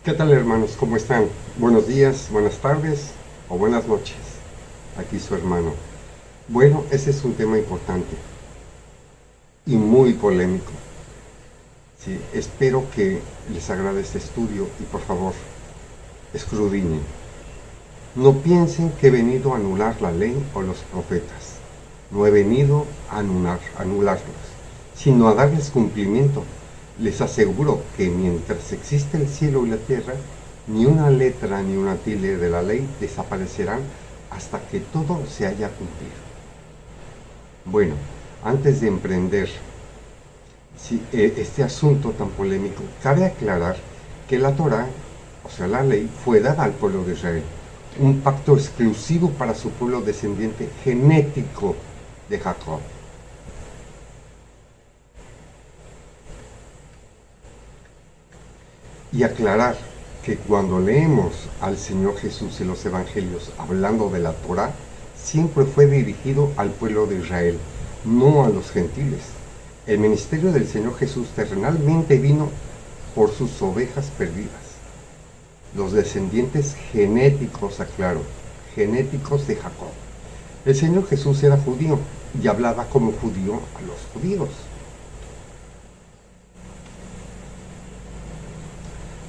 ¿Qué tal, hermanos? ¿Cómo están? Buenos días, buenas tardes o buenas noches. Aquí su hermano. Bueno, ese es un tema importante y muy polémico. Sí, espero que les agrade este estudio y por favor, escrutinen. No piensen que he venido a anular la ley o los profetas. No he venido a anularlos, sino a darles cumplimiento. Les aseguro que mientras existe el cielo y la tierra, ni una letra ni una tilde de la ley desaparecerán hasta que todo se haya cumplido. Bueno, antes de emprender este asunto tan polémico, cabe aclarar que la Torá, o sea, la ley, fue dada al pueblo de Israel, un pacto exclusivo para su pueblo descendiente genético de Jacob. Y aclarar que cuando leemos al Señor Jesús en los Evangelios hablando de la Torá, siempre fue dirigido al pueblo de Israel, no a los gentiles. El ministerio del Señor Jesús terrenalmente vino por sus ovejas perdidas, los descendientes genéticos, aclaro, genéticos de Jacob. El Señor Jesús era judío y hablaba como judío a los judíos.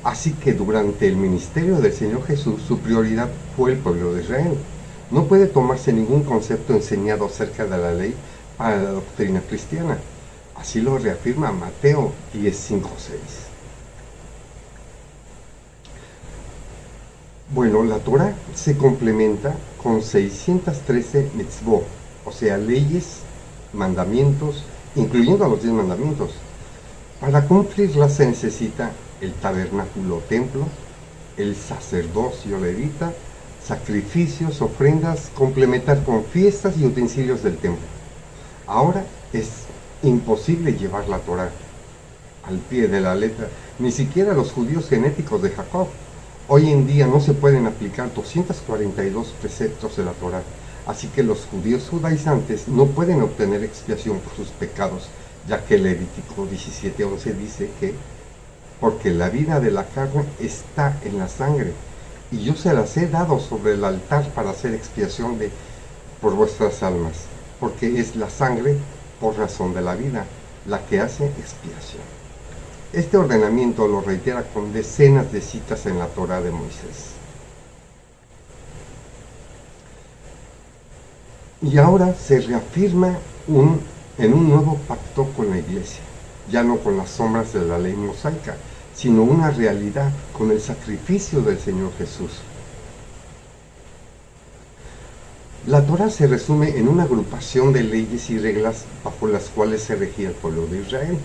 Así que durante el ministerio del Señor Jesús, su prioridad fue el pueblo de Israel. No puede tomarse ningún concepto enseñado acerca de la ley para la doctrina cristiana. Así lo reafirma Mateo 10:5-6. Bueno, la Torah se complementa con 613 mitzvot, o sea, leyes, mandamientos, incluyendo a los 10 mandamientos. Para cumplirlas se necesita el tabernáculo templo, el sacerdocio levita, sacrificios, ofrendas, complementar con fiestas y utensilios del templo. Ahora es imposible llevar la Torá al pie de la letra, ni siquiera los judíos genéticos de Jacob. Hoy en día no se pueden aplicar 242 preceptos de la Torá, así que los judíos judaizantes no pueden obtener expiación por sus pecados, ya que Levítico 17:11 dice que porque la vida de la carne está en la sangre, y yo se las he dado sobre el altar para hacer expiación por vuestras almas, porque es la sangre, por razón de la vida, la que hace expiación. Este ordenamiento lo reitera con decenas de citas en la Torá de Moisés. Y ahora se reafirma en un nuevo pacto con la Iglesia, ya no con las sombras de la ley mosaica, sino una realidad con el sacrificio del Señor Jesús. La Torá se resume en una agrupación de leyes y reglas bajo las cuales se regía el pueblo de Israel.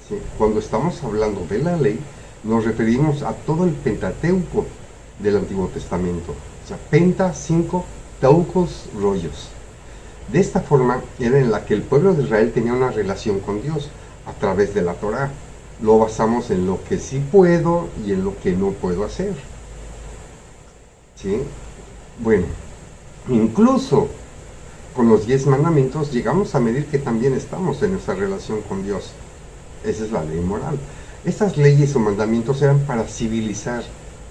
¿Sí? Cuando estamos hablando de la ley, nos referimos a todo el Pentateuco del Antiguo Testamento. O sea, Penta, 5, Teucos, rollos. De esta forma era en la que el pueblo de Israel tenía una relación con Dios a través de la Torá. Lo basamos en lo que sí puedo y en lo que no puedo hacer. ¿Sí? Bueno, incluso con los 10 mandamientos llegamos a medir que también estamos en nuestra relación con Dios. Esa es la ley moral. Estas leyes o mandamientos eran para civilizar,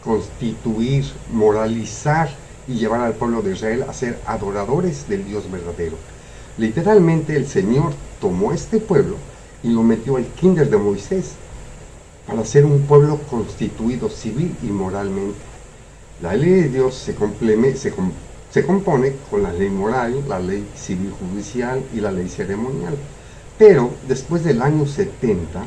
constituir, moralizar y llevar al pueblo de Israel a ser adoradores del Dios verdadero. Literalmente el Señor tomó este pueblo y lo metió al kinder de Moisés para ser un pueblo constituido civil y moralmente. La ley de Dios se compone con la ley moral, la ley civil judicial y la ley ceremonial. Pero después del año 70,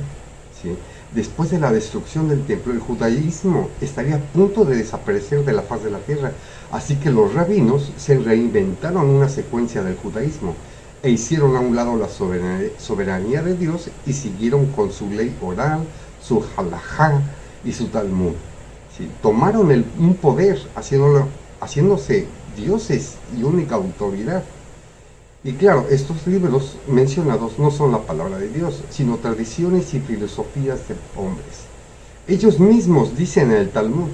¿sí?, después de la destrucción del templo, el judaísmo estaría a punto de desaparecer de la faz de la tierra. Así que los rabinos se reinventaron una secuencia del judaísmo e hicieron a un lado la soberanía de Dios y siguieron con su ley oral, su halajá y su Talmud. ¿Sí? Tomaron un poder haciéndose dioses y única autoridad. Y claro, estos libros mencionados no son la palabra de Dios, sino tradiciones y filosofías de hombres. Ellos mismos dicen en el Talmud,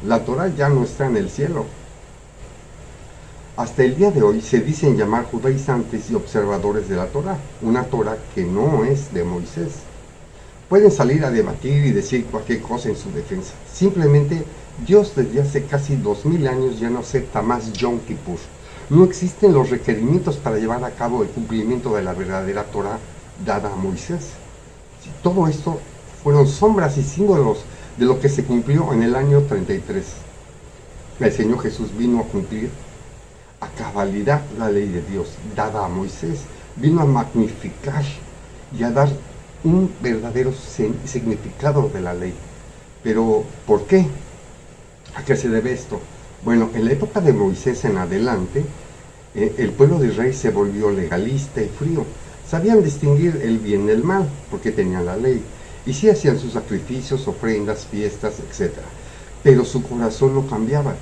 la Torá ya no está en el cielo. Hasta el día de hoy se dicen llamar judaizantes y observadores de la Torá, una Torá que no es de Moisés. pueden salir a debatir y decir cualquier cosa en su defensa. Simplemente Dios desde hace casi 2000 años ya no acepta más Yom Kippur. No existen los requerimientos para llevar a cabo el cumplimiento de la verdadera Torah dada a Moisés. Todo esto fueron sombras y símbolos de lo que se cumplió en el año 33. El Señor Jesús vino a cumplir a cabalidad la ley de Dios dada a Moisés. Vino a magnificar y a dar un verdadero significado de la ley. Pero, ¿por qué? ¿A qué se debe esto? Bueno, en la época de Moisés en adelante, el pueblo de Israel se volvió legalista y frío. Sabían distinguir el bien del mal, porque tenían la ley. Y sí hacían sus sacrificios, ofrendas, fiestas, etc. Pero su corazón no cambiaba.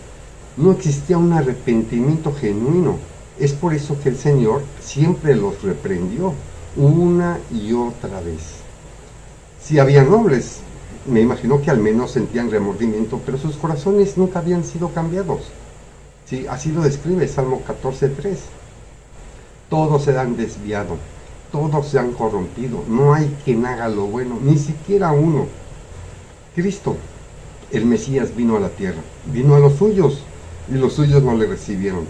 No existía un arrepentimiento genuino. Es por eso que el Señor siempre los reprendió, una y otra vez. Si había nobles, me imagino que al menos sentían remordimiento, pero sus corazones nunca habían sido cambiados. Sí, así lo describe Salmo 14:3. Todos se han desviado, todos se han corrompido, no hay quien haga lo bueno, ni siquiera uno. Cristo, el Mesías, vino a la tierra, vino a los suyos, y los suyos no le recibieron,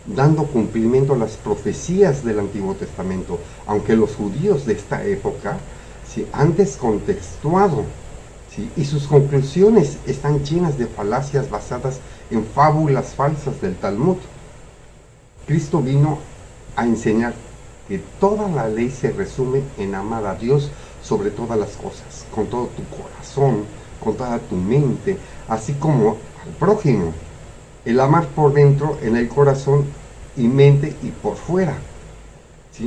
dando cumplimiento a las profecías del Antiguo Testamento, aunque los judíos de esta época han descontextuado, y sus conclusiones están llenas de falacias basadas en fábulas falsas del Talmud. Cristo vino a enseñar que toda la ley se resume en amar a Dios sobre todas las cosas, con todo tu corazón, con toda tu mente, así como al prójimo. El amar por dentro, en el corazón y mente, y por fuera.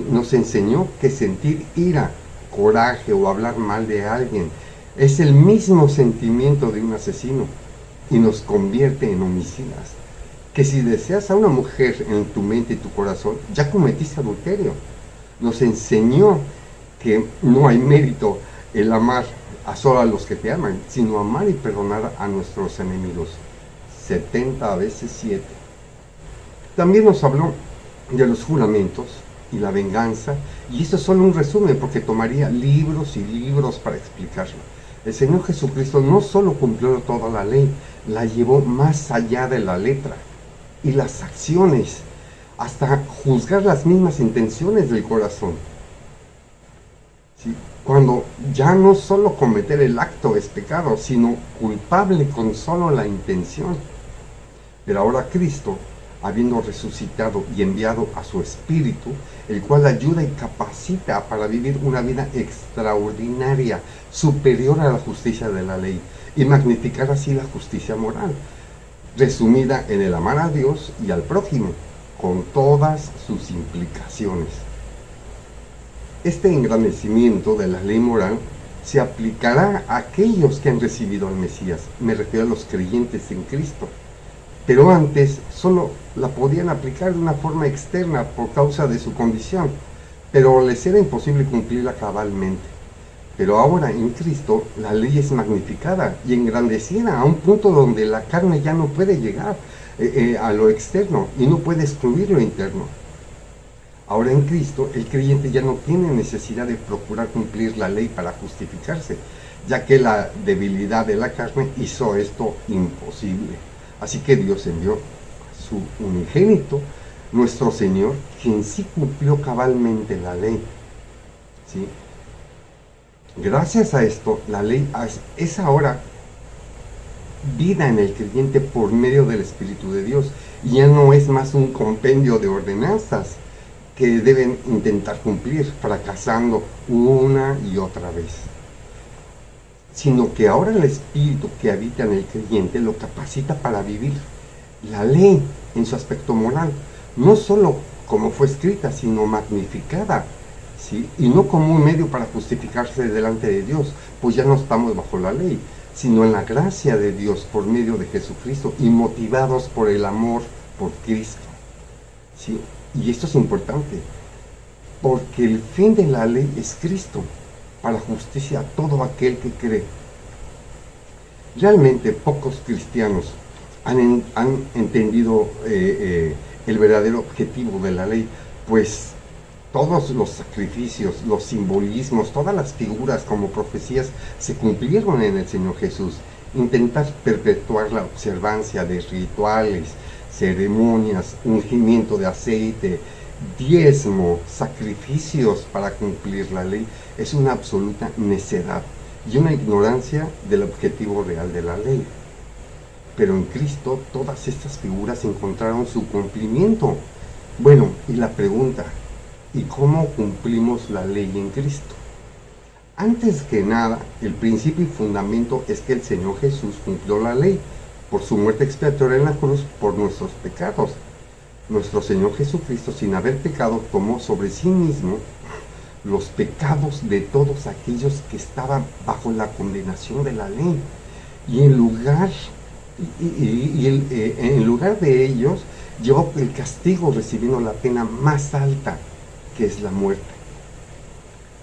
Nos enseñó que sentir ira, coraje o hablar mal de alguien es el mismo sentimiento de un asesino y nos convierte en homicidas. Que si deseas a una mujer en tu mente y tu corazón, ya cometiste adulterio. Nos enseñó que no hay mérito el amar a solo a los que te aman, sino amar y perdonar a nuestros enemigos. 70 veces 7. También nos habló de los juramentos y la venganza, y esto es solo un resumen porque tomaría libros y libros para explicarlo. El Señor Jesucristo no solo cumplió toda la ley, la llevó más allá de la letra y las acciones, hasta juzgar las mismas intenciones del corazón. Cuando ya no solo cometer el acto es pecado, sino culpable con solo la intención. Pero ahora Cristo, habiendo resucitado y enviado a su Espíritu, el cual ayuda y capacita para vivir una vida extraordinaria, superior a la justicia de la ley, y magnificar así la justicia moral, resumida en el amar a Dios y al prójimo, con todas sus implicaciones. Este engrandecimiento de la ley moral se aplicará a aquellos que han recibido al Mesías, me refiero a los creyentes en Cristo. Pero antes solo la podían aplicar de una forma externa por causa de su condición, pero les era imposible cumplirla cabalmente. Pero ahora en Cristo la ley es magnificada y engrandecida a un punto donde la carne ya no puede llegar a lo externo y no puede excluir lo interno. Ahora en Cristo el creyente ya no tiene necesidad de procurar cumplir la ley para justificarse, ya que la debilidad de la carne hizo esto imposible. Así que Dios envió a su unigénito, nuestro Señor, quien sí cumplió cabalmente la ley. ¿Sí? Gracias a esto, la ley es ahora vida en el creyente por medio del Espíritu de Dios. Y ya no es más un compendio de ordenanzas que deben intentar cumplir, fracasando una y otra vez. Sino que ahora el Espíritu que habita en el creyente lo capacita para vivir la ley en su aspecto moral, no solo como fue escrita, sino magnificada, ¿sí? Y no como un medio para justificarse delante de Dios, pues ya no estamos bajo la ley, sino en la gracia de Dios por medio de Jesucristo y motivados por el amor por Cristo, ¿sí? Y esto es importante, porque el fin de la ley es Cristo, para justicia a todo aquel que cree. Realmente pocos cristianos han entendido el verdadero objetivo de la ley, pues todos los sacrificios, los simbolismos, todas las figuras como profecías se cumplieron en el Señor Jesús. Intentar perpetuar la observancia de rituales, ceremonias, ungimiento de aceite, diezmo, sacrificios para cumplir la ley, es una absoluta necedad y una ignorancia del objetivo real de la ley. Pero en Cristo todas estas figuras encontraron su cumplimiento. Bueno, y la pregunta, ¿y cómo cumplimos la ley en Cristo? Antes que nada, el principio y fundamento es que el Señor Jesús cumplió la ley por su muerte expiatoria en la cruz por nuestros pecados. Nuestro Señor Jesucristo, sin haber pecado, tomó sobre sí mismo los pecados de todos aquellos que estaban bajo la condenación de la ley. Y en lugar de ellos, llevó el castigo recibiendo la pena más alta, que es la muerte.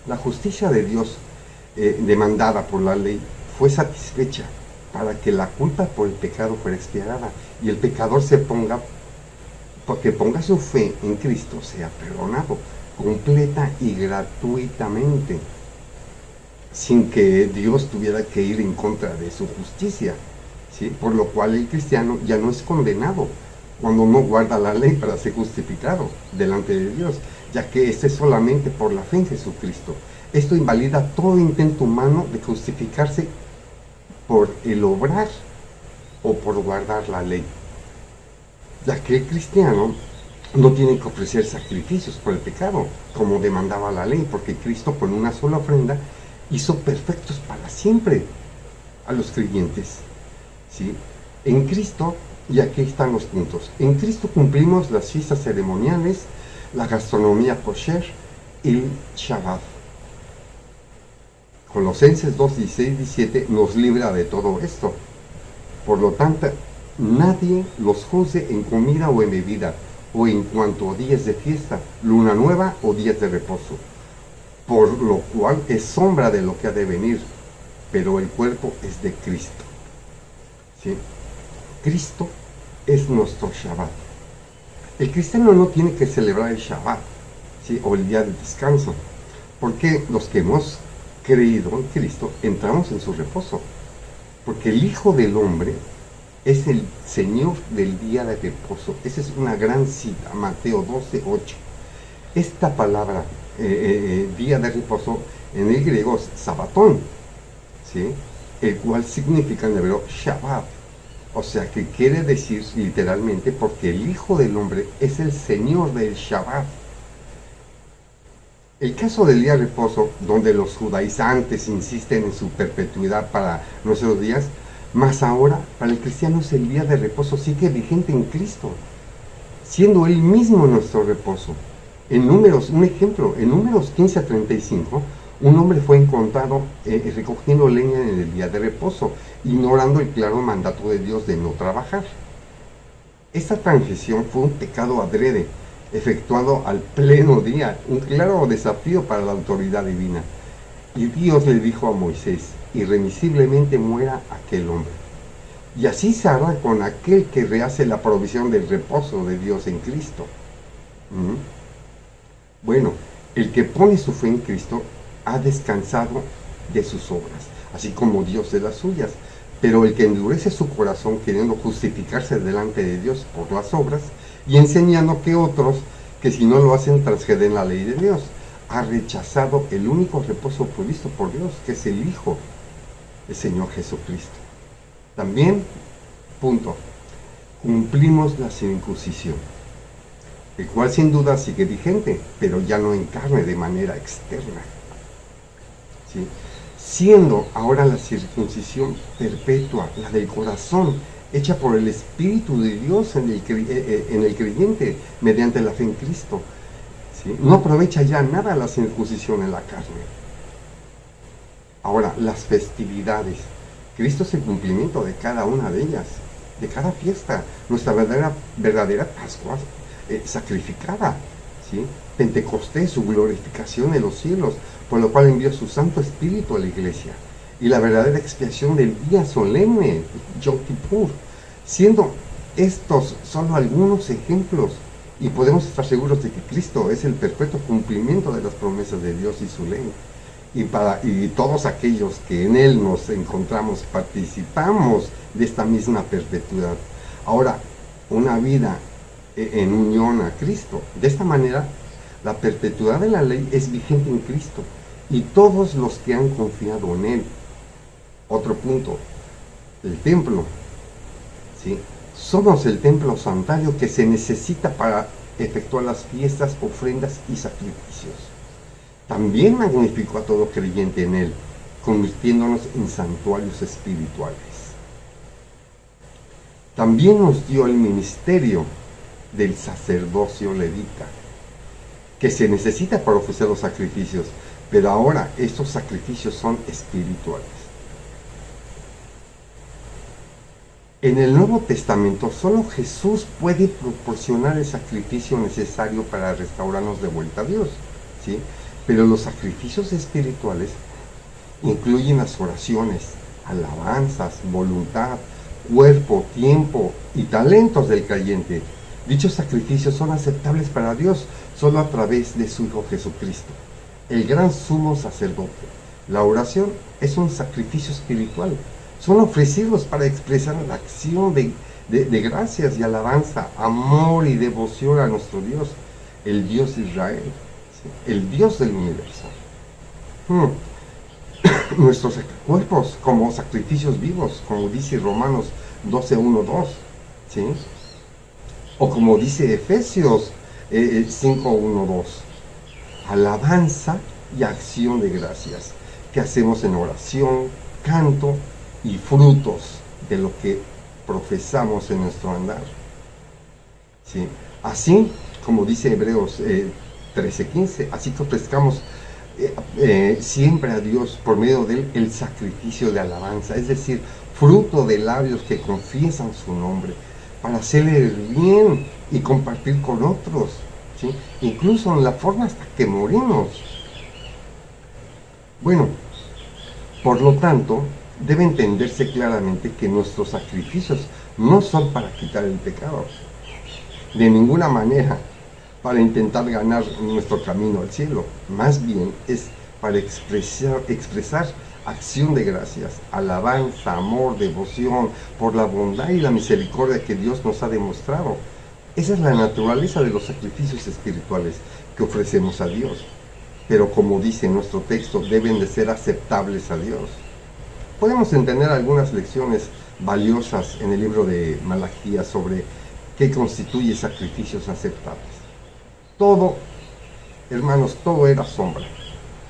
La justicia de Dios demandada por la ley fue satisfecha para que la culpa por el pecado fuera expiada y el pecador porque ponga su fe en Cristo, sea perdonado completa y gratuitamente, sin que Dios tuviera que ir en contra de su justicia, ¿sí? Por lo cual el cristiano ya no es condenado cuando no guarda la ley para ser justificado delante de Dios, ya que este es solamente por la fe en Jesucristo. Esto invalida todo intento humano de justificarse por el obrar o por guardar la ley, ya que el cristiano no tiene que ofrecer sacrificios por el pecado, como demandaba la ley, porque Cristo con una sola ofrenda hizo perfectos para siempre a los creyentes, ¿sí? En Cristo, y aquí están los puntos, en Cristo cumplimos las fiestas ceremoniales, la gastronomía kosher y el Shabbat. Colosenses 2, 16, 17 nos libra de todo esto. Por lo tanto, nadie los juzgue en comida o en bebida, o en cuanto a días de fiesta, luna nueva o días de reposo, por lo cual es sombra de lo que ha de venir, pero el cuerpo es de Cristo. ¿Sí? Cristo es nuestro Shabbat. El cristiano no tiene que celebrar el Shabbat, ¿sí? O el día de descanso, porque los que hemos creído en Cristo entramos en su reposo, porque el Hijo del Hombre es el Señor del día de reposo. Esa es una gran cita, Mateo 12, 8. Esta palabra, día de reposo, en el griego es sabatón, ¿sí? El cual significa en hebreo Shabbat. O sea que quiere decir literalmente porque el Hijo del Hombre es el Señor del Shabbat. El caso del día de reposo, donde los judaizantes insisten en su perpetuidad para nuestros días, más ahora, para el cristiano el día de reposo sigue vigente en Cristo, siendo Él mismo nuestro reposo. En Números, un ejemplo, en Números 15 a 35, un hombre fue encontrado recogiendo leña en el día de reposo, ignorando el claro mandato de Dios de no trabajar. Esta transgresión fue un pecado adrede, efectuado al pleno día, un claro desafío para la autoridad divina. Y Dios le dijo a Moisés: irremisiblemente muera aquel hombre. Y así se hará con aquel que rehace la provisión del reposo de Dios en Cristo. Bueno, el que pone su fe en Cristo ha descansado de sus obras, así como Dios de las suyas. Pero el que endurece su corazón queriendo justificarse delante de Dios por las obras y enseñando que otros, que si no lo hacen, transgreden la ley de Dios, ha rechazado el único reposo provisto por Dios, que es el Hijo, el Señor Jesucristo. También, punto, cumplimos la circuncisión, el cual sin duda sigue vigente, pero ya no en carne, de manera externa, ¿sí? Siendo ahora la circuncisión perpetua, la del corazón, hecha por el Espíritu de Dios en el creyente, mediante la fe en Cristo, ¿sí? No aprovecha ya nada la circuncisión en la carne. Ahora, las festividades. Cristo es el cumplimiento de cada una de ellas, de cada fiesta, nuestra verdadera Pascua sacrificada, ¿sí? Pentecostés, su glorificación en los cielos, por lo cual envió su Santo Espíritu a la iglesia, y la verdadera expiación del día solemne, Yom Kippur, siendo estos solo algunos ejemplos Y podemos estar seguros de que Cristo es el perfecto cumplimiento de las promesas de Dios y su ley. Y todos aquellos que en Él nos encontramos participamos de esta misma perpetuidad. Ahora, una vida en unión a Cristo. De esta manera, la perpetuidad de la ley es vigente en Cristo y todos los que han confiado en Él. Otro punto, el templo. ¿Sí? Somos el templo santuario que se necesita para efectuar las fiestas, ofrendas y sacrificios. También magnificó a todo creyente en Él, convirtiéndonos en santuarios espirituales. También nos dio el ministerio del sacerdocio levita, que se necesita para ofrecer los sacrificios, pero ahora estos sacrificios son espirituales. En el Nuevo Testamento solo Jesús puede proporcionar el sacrificio necesario para restaurarnos de vuelta a Dios, ¿sí? Pero los sacrificios espirituales incluyen las oraciones, alabanzas, voluntad, cuerpo, tiempo y talentos del creyente. Dichos sacrificios son aceptables para Dios solo a través de su Hijo Jesucristo, el gran sumo sacerdote. La oración es un sacrificio espiritual. Son ofrecidos para expresar la acción de gracias y alabanza, amor y devoción a nuestro Dios, el Dios de Israel, ¿sí? El Dios del universo. Nuestros cuerpos como sacrificios vivos, como dice Romanos 12:1-2, ¿sí? O como dice Efesios 5:1-2, alabanza y acción de gracias que hacemos en oración, canto y frutos de lo que profesamos en nuestro andar. ¿Sí? Así como dice Hebreos 13:15, así que ofrezcamos siempre a Dios por medio de él el sacrificio de alabanza, es decir, fruto de labios que confiesan su nombre, para hacerle el bien y compartir con otros, ¿sí? Incluso en la forma hasta que morimos. Bueno, por lo tanto, debe entenderse claramente que nuestros sacrificios no son para quitar el pecado, de ninguna manera para intentar ganar nuestro camino al cielo, más bien es para expresar acción de gracias, alabanza, amor, devoción por la bondad y la misericordia que Dios nos ha demostrado. Esa es la naturaleza de los sacrificios espirituales que ofrecemos a Dios, pero como dice nuestro texto, deben de ser aceptables a Dios. Podemos entender algunas lecciones valiosas en el libro de Malaquías sobre qué constituye sacrificios aceptables. Todo, hermanos, todo era sombra.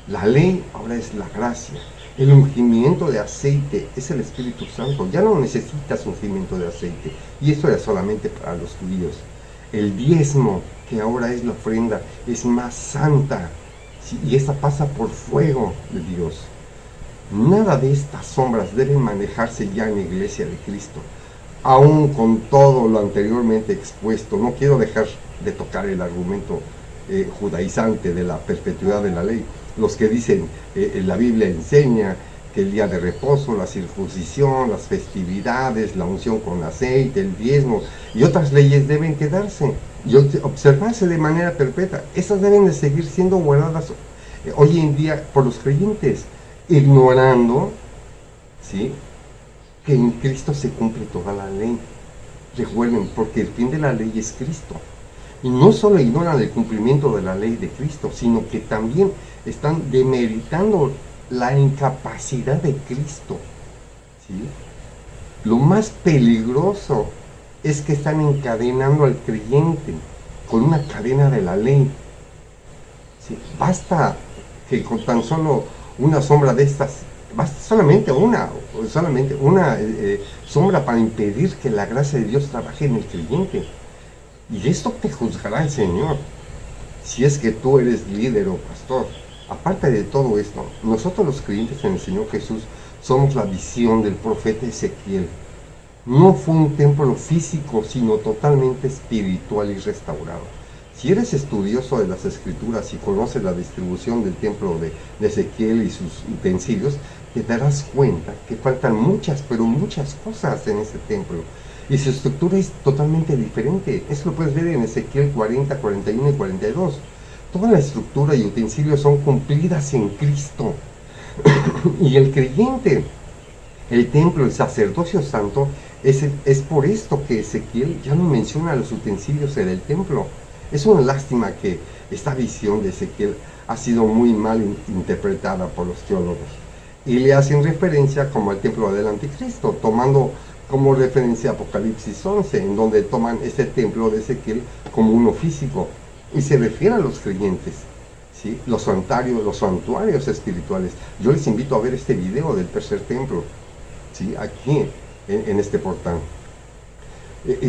La ley ahora es la gracia. El ungimiento de aceite es el Espíritu Santo. Ya no necesitas ungimiento de aceite. Y esto era solamente para los judíos. El diezmo, que ahora es la ofrenda, es más santa. ¿Sí? Y esta pasa por fuego de Dios. Nada de estas sombras deben manejarse ya en la iglesia de Cristo. Aún con todo lo anteriormente expuesto, no quiero dejar de tocar el argumento judaizante de la perpetuidad de la ley. Los que dicen, la Biblia enseña que el día de reposo, la circuncisión, las festividades, la unción con aceite, el diezmo y otras leyes deben quedarse y observarse de manera perpetua. Estas deben de seguir siendo guardadas hoy en día por los creyentes, ignorando, ¿sí?, que en Cristo se cumple toda la ley. Recuerden, porque el fin de la ley es Cristo. Y no solo ignoran el cumplimiento de la ley de Cristo, sino que también están demeritando la incapacidad de Cristo, ¿sí? Lo más peligroso es que están encadenando al creyente con una cadena de la ley, ¿sí? Basta que con tan solo una sombra de estas, basta solamente una sombra para impedir que la gracia de Dios trabaje en el creyente. Y esto te juzgará el Señor, si es que tú eres líder o pastor. Aparte de todo esto, nosotros los creyentes en el Señor Jesús somos la visión del profeta Ezequiel. No fue un templo físico, sino totalmente espiritual y restaurado. Si eres estudioso de las Escrituras y conoces la distribución del templo de Ezequiel y sus utensilios, te darás cuenta que faltan muchas, pero muchas cosas en ese templo. Y su estructura es totalmente diferente. Eso lo puedes ver en Ezequiel 40, 41 y 42. Toda la estructura y utensilios son cumplidas en Cristo. Y el creyente, el templo, el sacerdocio santo, es por esto que Ezequiel ya no menciona los utensilios en el templo. Es una lástima que esta visión de Ezequiel ha sido muy mal interpretada por los teólogos. Y le hacen referencia como al templo del anticristo, tomando como referencia Apocalipsis 11, en donde toman este templo de Ezequiel como uno físico. Y se refiere a los creyentes, ¿sí? Los santuarios espirituales. Yo les invito a ver este video del tercer templo, ¿sí? Aquí en este portal.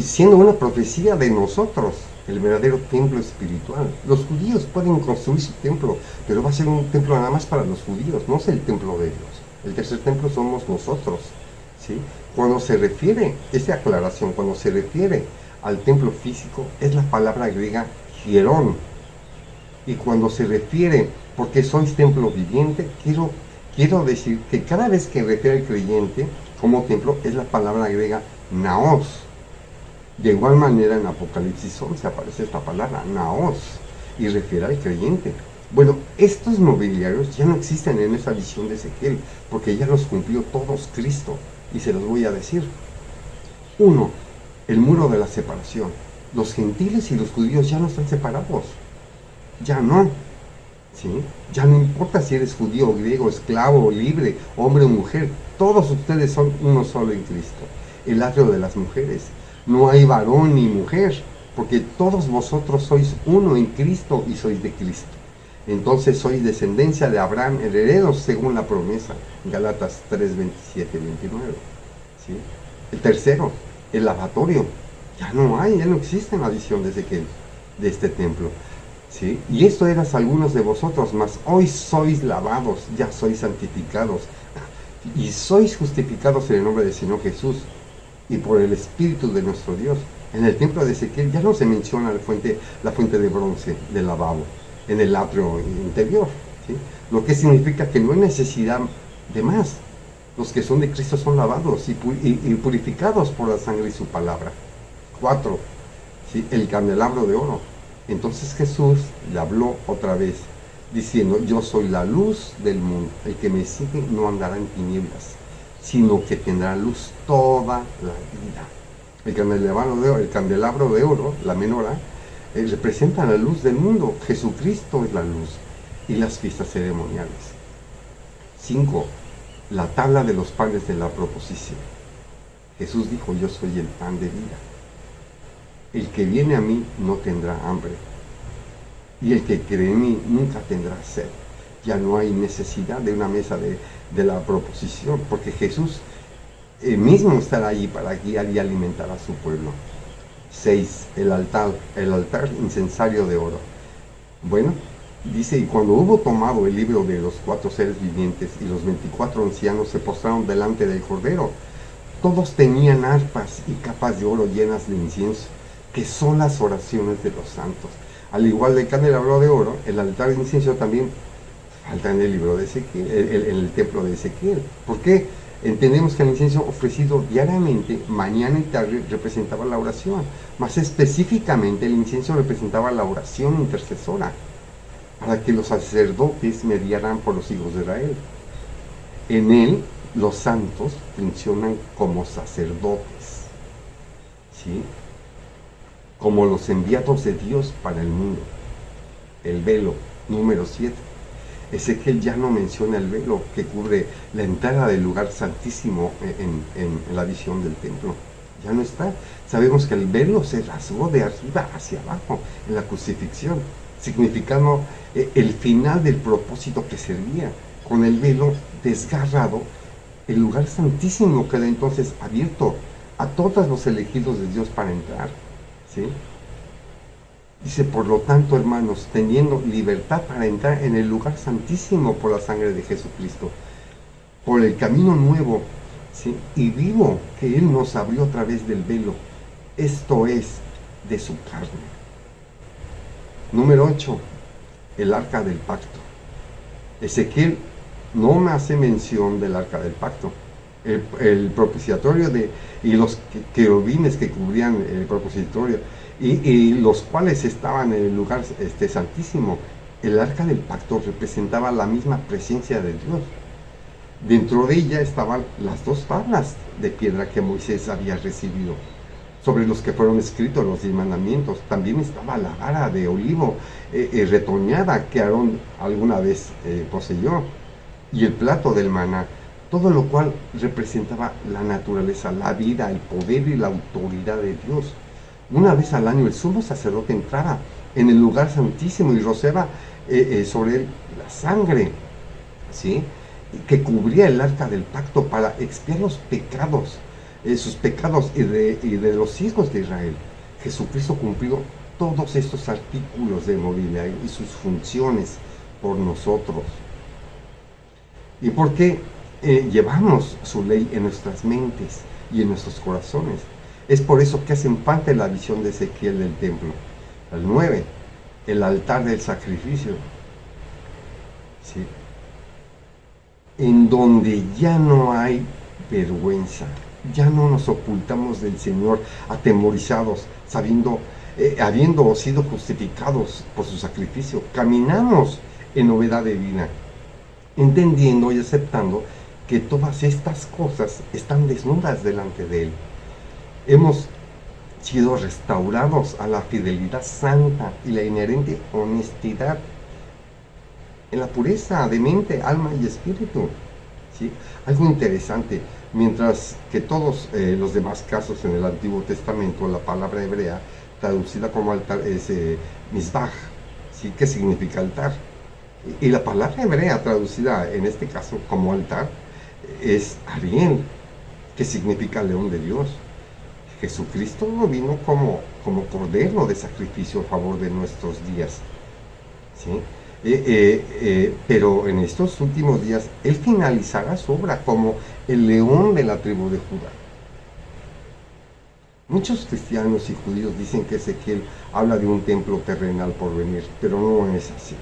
Siendo una profecía de nosotros, el verdadero templo espiritual. Los judíos pueden construir su templo, pero va a ser un templo nada más para los judíos, no es el templo de Dios. El tercer templo somos nosotros, ¿sí? Cuando se refiere, esta aclaración, cuando se refiere al templo físico, es la palabra griega hierón. Y cuando se refiere, porque sois templo viviente, quiero decir que cada vez que refiere al creyente como templo, es la palabra griega naos. De igual manera en Apocalipsis 11 aparece esta palabra, naos, y refiere al creyente. Bueno, estos mobiliarios ya no existen en esa visión de Ezequiel, porque ya los cumplió todos Cristo, y se los voy a decir. 1. El muro de la separación. Los gentiles y los judíos ya no están separados. Ya no. ¿Sí? Ya no importa si eres judío, griego, esclavo, libre, hombre o mujer. Todos ustedes son uno solo en Cristo. El atrio de las mujeres. No hay varón ni mujer, porque todos vosotros sois uno en Cristo y sois de Cristo. Entonces sois descendencia de Abraham, herederos según la promesa. Gálatas 3, 27 y 29. ¿Sí? El tercero, el lavatorio. Ya no existe en la visión de este templo. ¿Sí? Y esto eras algunos de vosotros, mas hoy sois lavados, ya sois santificados, y sois justificados en el nombre del Señor Jesús, y por el Espíritu de nuestro Dios. En el templo de Ezequiel ya no se menciona la fuente de bronce del lavabo, en el atrio interior, ¿sí? Lo que significa que no hay necesidad de más. Los que son de Cristo son lavados y purificados por la sangre y su palabra. 4. ¿Sí? El candelabro de oro. Entonces Jesús le habló otra vez, diciendo, yo soy la luz del mundo, el que me sigue no andará en tinieblas, sino que tendrá luz toda la vida. El candelabro de oro, la menorá, representa la luz del mundo. Jesucristo es la luz y las fiestas ceremoniales. 5. La tabla de los panes de la proposición. Jesús dijo, yo soy el pan de vida. El que viene a mí no tendrá hambre, y el que cree en mí nunca tendrá sed. Ya no hay necesidad de una mesa de la proposición, porque Jesús mismo estará allí para guiar y alimentar a su pueblo. 6. El altar incensario de oro. Bueno, dice, y cuando hubo tomado el libro de los 4 seres vivientes y los 24 ancianos se postraron delante del Cordero, todos tenían arpas y capas de oro llenas de incienso, que son las oraciones de los santos. Al igual del candelabro de oro, el altar de incienso también falta en el libro de Ezequiel, en el templo de Ezequiel. ¿Por qué? Entendemos que el incienso ofrecido diariamente, mañana y tarde, representaba la oración. Más específicamente, el incienso representaba la oración intercesora, para que los sacerdotes mediaran por los hijos de Israel. En él, los santos funcionan como sacerdotes, ¿sí? Como los enviados de Dios para el mundo. El velo, número 7. Ezequiel ya no menciona el velo que cubre la entrada del lugar santísimo en la visión del templo. Ya no está. Sabemos que el velo se rasgó de arriba hacia abajo en la crucifixión, significando el final del propósito que servía. Con el velo desgarrado, el lugar santísimo queda entonces abierto a todos los elegidos de Dios para entrar. ¿Sí? Dice, por lo tanto, hermanos, teniendo libertad para entrar en el lugar santísimo por la sangre de Jesucristo, por el camino nuevo, ¿sí? Y vivo que Él nos abrió a través del velo, esto es, de su carne. Número 8, el arca del pacto. Ezequiel no me hace mención del arca del pacto, el propiciatorio y los querubines que cubrían el propiciatorio, y los cuales estaban en el lugar santísimo. El arca del pacto representaba la misma presencia de Dios. Dentro de ella estaban las 2 tablas de piedra que Moisés había recibido, sobre los que fueron escritos los 10 mandamientos. También estaba la vara de olivo retoñada que Aarón alguna vez poseyó, y el plato del maná, todo lo cual representaba la naturaleza, la vida, el poder y la autoridad de Dios. Una vez al año el sumo sacerdote entraba en el lugar santísimo y rociaba sobre él la sangre, ¿sí?, que cubría el arca del pacto para expiar los pecados, sus pecados y de los hijos de Israel. Jesucristo cumplió todos estos artículos de mobiliario y sus funciones por nosotros. ¿Y por qué llevamos su ley en nuestras mentes y en nuestros corazones? Es por eso que hacen parte de la visión de Ezequiel del templo. El 9, el altar del sacrificio, ¿sí?, en donde ya no hay vergüenza, ya no nos ocultamos del Señor atemorizados, habiendo sido justificados por su sacrificio. Caminamos en novedad de vida, entendiendo y aceptando que todas estas cosas están desnudas delante de Él. Hemos sido restaurados a la fidelidad santa y la inherente honestidad en la pureza de mente, alma y espíritu, ¿sí? Algo interesante, mientras que todos los demás casos en el Antiguo Testamento, la palabra hebrea traducida como altar es misbaj, ¿sí?, que significa altar. Y la palabra hebrea traducida en este caso como altar es Ariel, que significa león de Dios. Jesucristo vino como cordero de sacrificio a favor de nuestros días, ¿sí? Pero en estos últimos días Él finalizará su obra como el león de la tribu de Judá. Muchos cristianos y judíos dicen que Ezequiel habla de un templo terrenal por venir, pero no es así,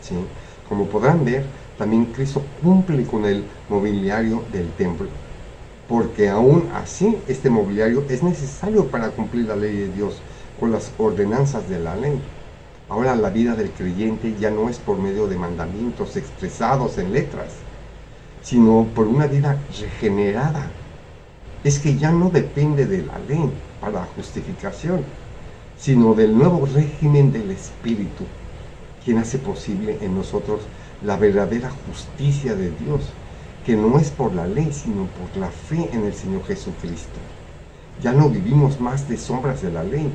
¿sí? Como podrán ver, también Cristo cumple con el mobiliario del templo, porque aún así este mobiliario es necesario para cumplir la ley de Dios con las ordenanzas de la ley. Ahora la vida del creyente ya no es por medio de mandamientos expresados en letras, sino por una vida regenerada. Es que ya no depende de la ley para justificación, sino del nuevo régimen del Espíritu, quien hace posible en nosotros la verdadera justicia de Dios, que no es por la ley, sino por la fe en el Señor Jesucristo. Ya no vivimos más de sombras de la ley,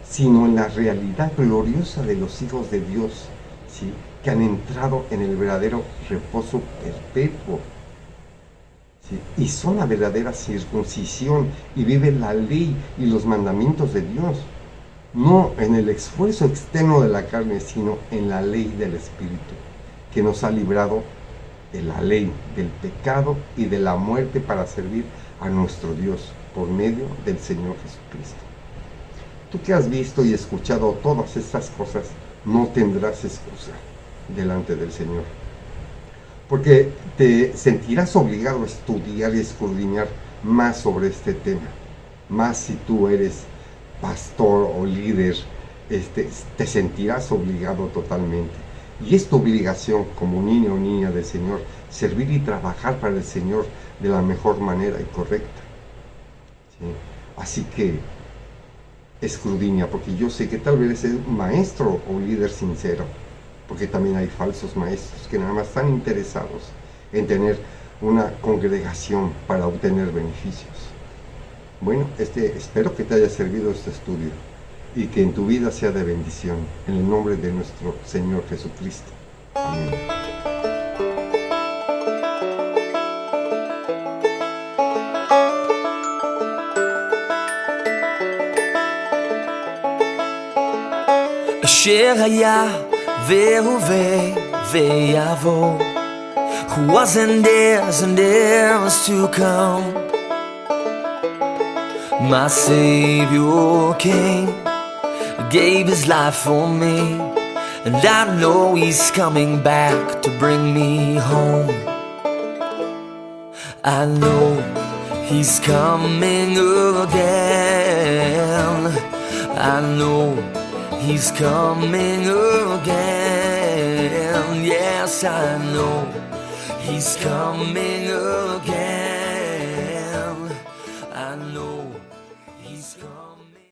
sino en la realidad gloriosa de los hijos de Dios, ¿sí?, que han entrado en el verdadero reposo perpetuo, ¿sí?, y son la verdadera circuncisión y viven la ley y los mandamientos de Dios, no en el esfuerzo externo de la carne, sino en la ley del Espíritu, que nos ha librado de la ley, del pecado y de la muerte para servir a nuestro Dios por medio del Señor Jesucristo. Tú que has visto y escuchado todas estas cosas, no tendrás excusa delante del Señor, porque te sentirás obligado a estudiar y escudriñar más sobre este tema, más si tú eres pastor o líder, te sentirás obligado totalmente. Y es tu obligación como niño o niña del Señor, servir y trabajar para el Señor de la mejor manera y correcta, ¿sí? Así que escudriña, porque yo sé que tal vez eres un maestro o líder sincero, porque también hay falsos maestros que nada más están interesados en tener una congregación para obtener beneficios. Bueno, espero que te haya servido este estudio y que en tu vida sea de bendición, en el nombre de nuestro Señor Jesucristo. Amén. אשר היה והווה ויבוא, who was and is to come. My Savior came, gave his life for me, and I know he's coming back to bring me home. I know he's coming again. I know he's coming again. Yes, I know he's coming again. I know